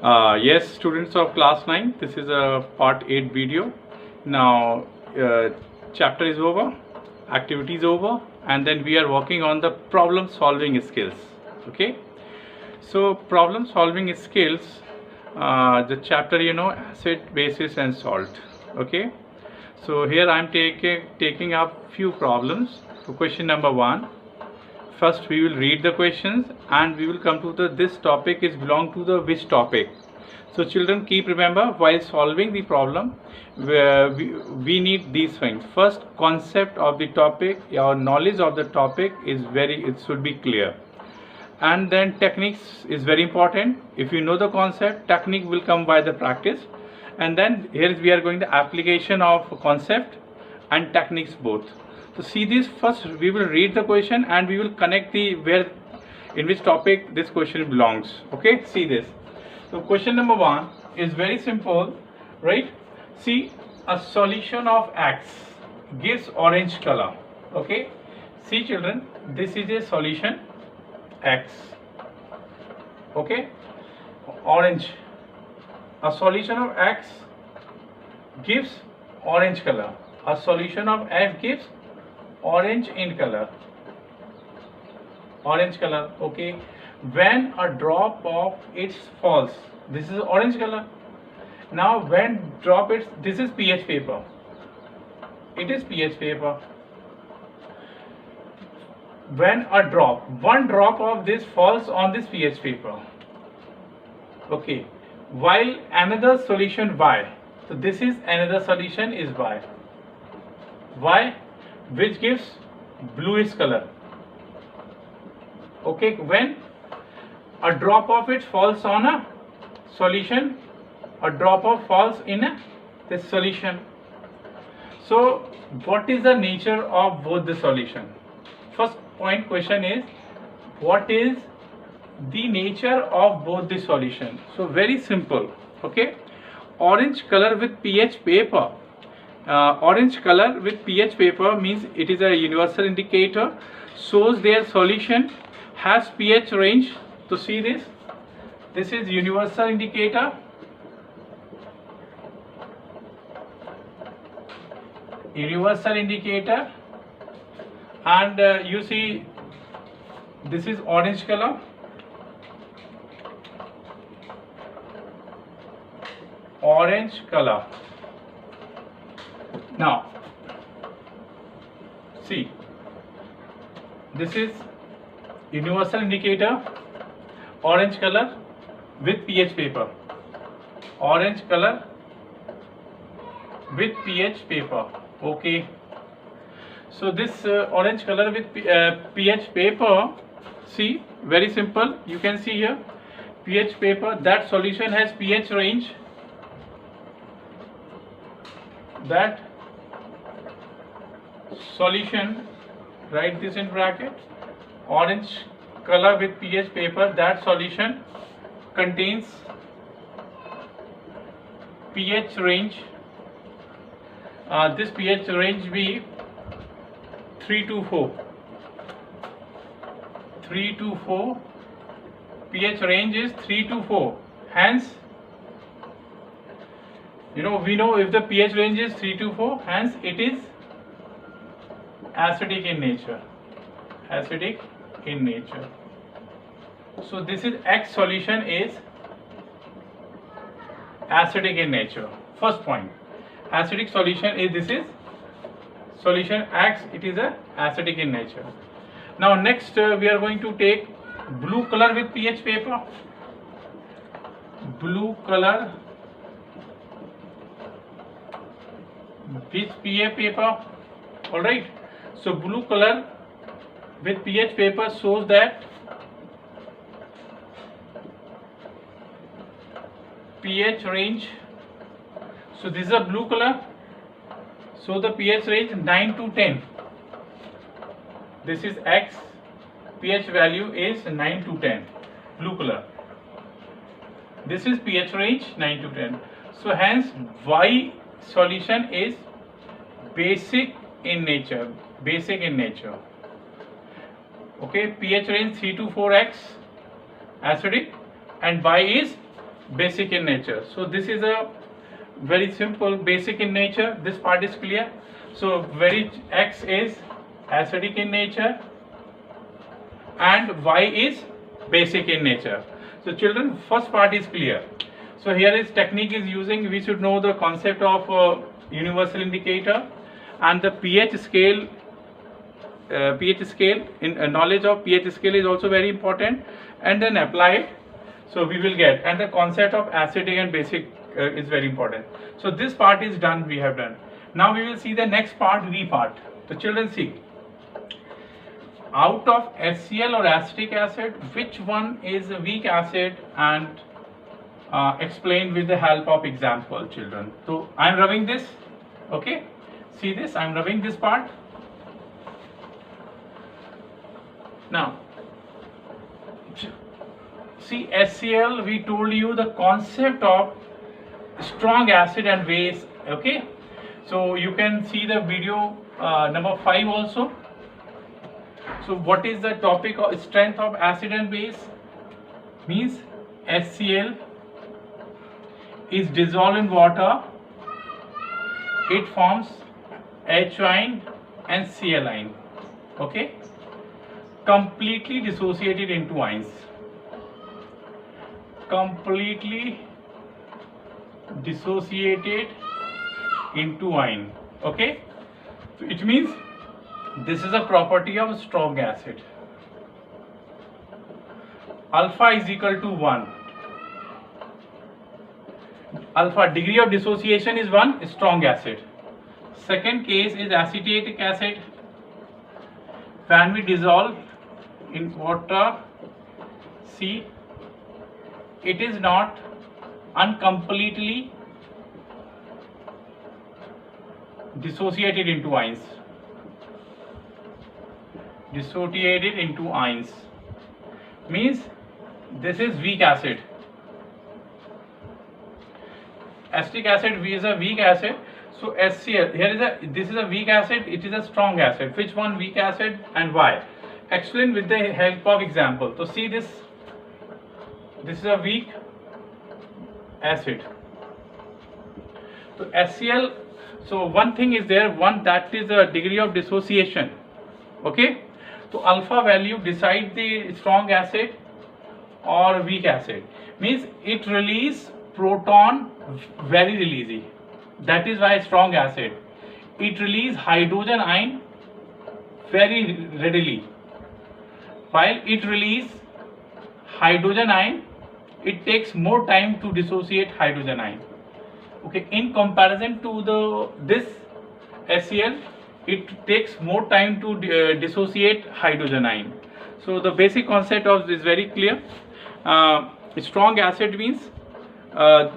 Yes, students of class 9, this is a part 8 video. Now, chapter is over, activity is over, and then we are working on the problem solving skills. Okay, so problem solving skills, the chapter, acid, basis, and salt. Okay, so here I am taking up few problems. So question number 1. First we will read the questions and we will come to this topic is belong to the which topic. So children, keep remember while solving the problem we need these things. First, concept of the topic, your knowledge of the topic it should be clear, and then techniques is very important. If you know the concept, technique will come by the practice, and then here we are going the application of concept and techniques both. So see this, first we will read the question and we will connect the in which topic this question belongs. Okay, see this. So question number 1 is very simple, right? See, a solution of X gives orange color. Okay, see children, this is a solution X. Okay, orange. A solution of X gives orange color. A solution of F gives orange in color. Orange color. Okay, when a drop of it falls, this is orange color. Now when drop it, this is pH paper. It is pH paper. When a drop, one drop of this falls on this pH paper. Okay, while another solution Y. So this is another solution is Y. Y, which gives bluish color. Okay, when a drop of it falls on a solution, a drop of falls in this solution. So what is the nature of both the solution? First point question is, what is the nature of both the solution? So very simple. Okay, orange color with pH paper. Orange color with pH paper means it is a universal indicator, shows their solution has pH range. So see this is universal indicator. Universal indicator, and you see this is orange color. Orange color. Now see, this is universal indicator, orange color with pH paper. Orange color with pH paper. Okay, so this orange color with pH paper, see, very simple. You can see here pH paper, that solution has pH range. That solution, write this in bracket, orange color with pH paper, that solution contains pH range. This pH range be 3 to 4. 3 to 4. pH range is 3 to 4. Hence, we know if the pH range is 3 to 4, hence it is acidic in nature. Acidic in nature. So this is X solution is acidic in nature. First point, acidic solution is, this is solution X, it is a acidic in nature. Now next we are going to take blue color with pH paper. Blue color with pH paper. Alright, so blue color with pH paper shows that pH range. So this is a blue color, so the pH range 9 to 10. This is X, pH value is 9 to 10, blue color. This is pH range 9 to 10. So hence Y solution is basic in nature. Basic in nature. Okay, pH range 3 to 4x acidic, and Y is basic in nature. So this is a very simple basic in nature. This part is clear. So X is acidic in nature and Y is basic in nature. So children, first part is clear. So here is technique is using, we should know the concept of universal indicator and the pH scale. In knowledge of pH scale is also very important, and then apply it. So we will get, and the concept of acidic and basic is very important. So this part is done, we have done. Now we will see the next part, V part. So children, see, out of HCl or acetic acid, which one is a weak acid, and explain with the help of example, children. So I am rubbing this, okay, see this, I am rubbing this part. Now see, HCl, we told you the concept of strong acid and base, okay. So you can see the video number 5 also. So what is the topic of strength of acid and base? Means HCl is dissolved in water, it forms H ion and Cl ion, okay, completely dissociated into ions, completely dissociated into ion, okay. So it means this is a property of strong acid. Alpha is equal to 1. Alpha, degree of dissociation is 1, strong acid. Second case is acetic acid. When we dissolve in water, see, it is not uncompletely dissociated into ions. Dissociated into ions means this is weak acid. Acetic acid is a weak acid. So HCl, here is this is a weak acid, it is a strong acid. Which one weak acid and why? Explain with the help of example. So see this is a weak acid. So HCl, so one thing is there, one that is a degree of dissociation, okay. So alpha value decide the strong acid or weak acid, means it release proton very releasy, that is why strong acid. It release hydrogen ion very readily, while it release hydrogen ion, it takes more time to dissociate hydrogen ion, okay. In comparison to this HCl, it takes more time to dissociate hydrogen ion. So the basic concept of this is very clear. Strong acid means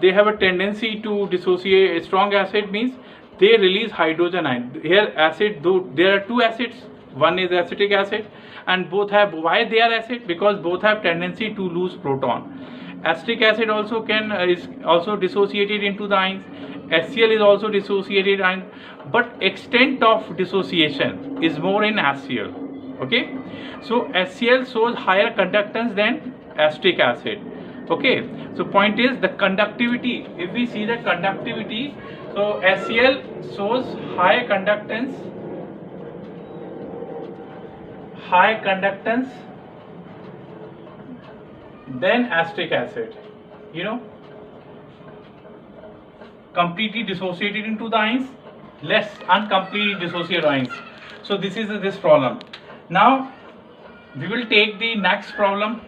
they have a tendency to dissociate. Strong acid means they release hydrogen ion. Here acid, though there are two acids, one is acetic acid, and both have, why they are acid? Because both have tendency to lose proton. Acetic acid also is also dissociated into the ions. HCl is also dissociated ion, but extent of dissociation is more in HCl, okay. So HCl shows higher conductance than acetic acid, okay. So point is the conductivity, if we see the conductivity, so HCl shows high conductance than acetic acid, you know, completely dissociated into the ions, less uncompletely dissociated ions. So this is this problem. Now we will take the next problem,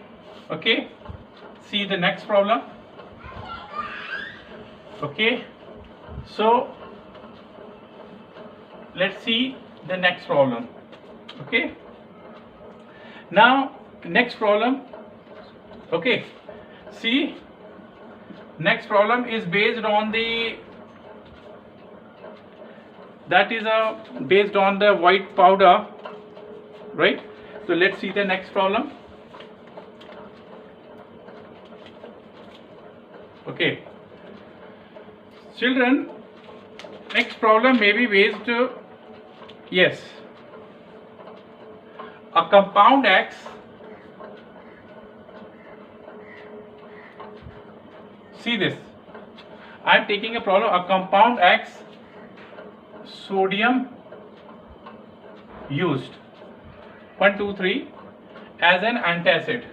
okay. See the next problem, okay. So let's see the next problem, okay. Now next problem, okay. See, next problem is based on based on the white powder, right? So let's see the next problem. Okay, children, next problem may be based, yes, a compound X see this. I am taking a problem, a compound X, sodium used 1 2 3 as an antacid,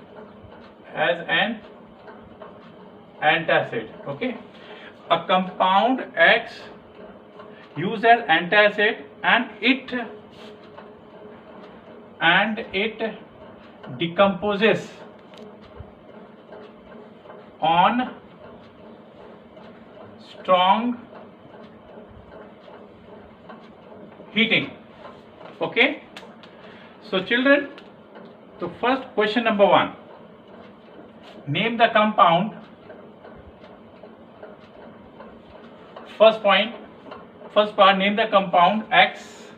okay. A compound X used as antacid and it decomposes on strong heating, okay. So children, so first question number 1, name the compound. First part, name the compound X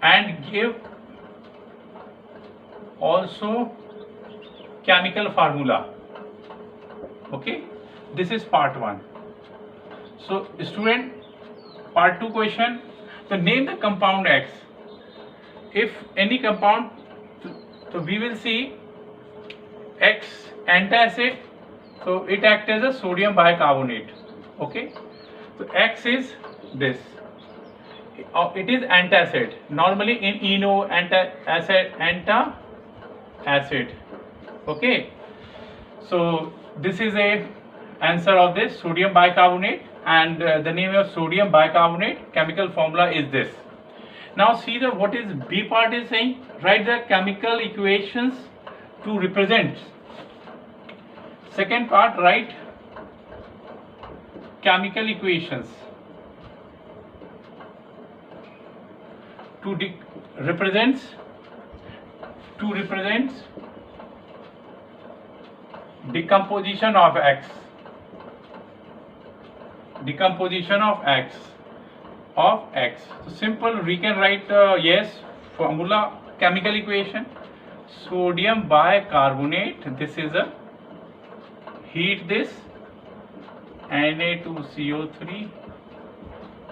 and give also chemical formula, okay. This is part 1. So student, part 2 question, so name the compound X. If any compound, so we will see X antacid, so it acts as a sodium bicarbonate, okay. So X is this, it is antacid, normally in eno antacid, okay. So this is a answer of this sodium bicarbonate, and the name of sodium bicarbonate, chemical formula is this. Now see the what is B part is saying, write the chemical equations to represent. Second part, write chemical equations to represents decomposition of X. So simple, we can write yes, formula, chemical equation, sodium bicarbonate, this is a heat this Na2CO3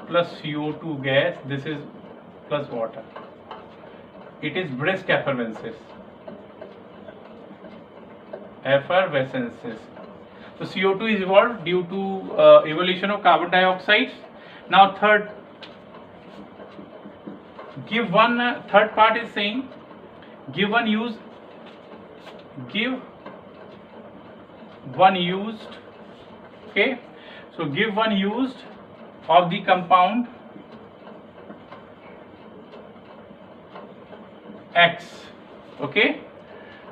plus CO2 gas, this is plus water, it is brisk effervescence. So CO2 is evolved due to evolution of carbon dioxide. Now third part is saying, give one used, okay. So give one used of the compound X, okay.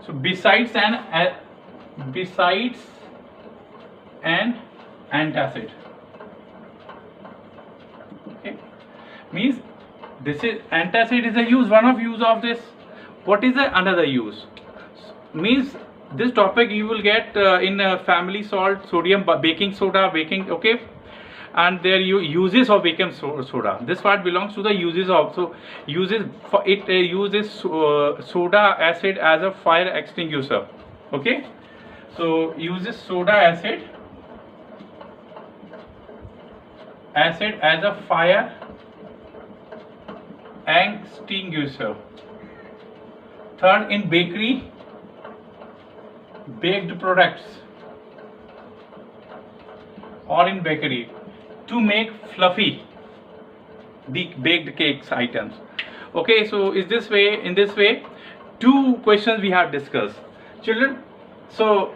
So besides an antacid, okay, means this is antacid is a use, one of use of this. What is the another use? Means this topic you will get in family salt, sodium, baking soda, okay, and their uses of baking soda. This part belongs to the uses of, so uses for it uses soda acid as a fire extinguisher, okay. So uses soda acid as a fire extinguisher. Third, in bakery, baked products, or in bakery to make fluffy the baked cakes items, okay. So in this way 2 questions we have discussed, children. So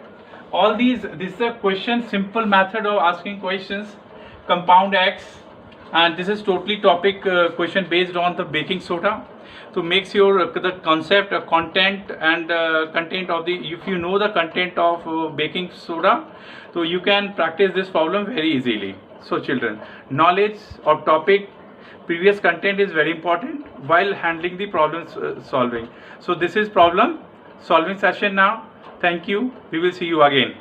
all this is a question, simple method of asking questions, compound X, and this is totally topic question based on the baking soda. So make sure the concept, content and content of the, if you know the content of baking soda, so you can practice this problem very easily. So children, knowledge of topic, previous content is very important while handling the problem solving. So this is problem solving session now. Thank you. We will see you again.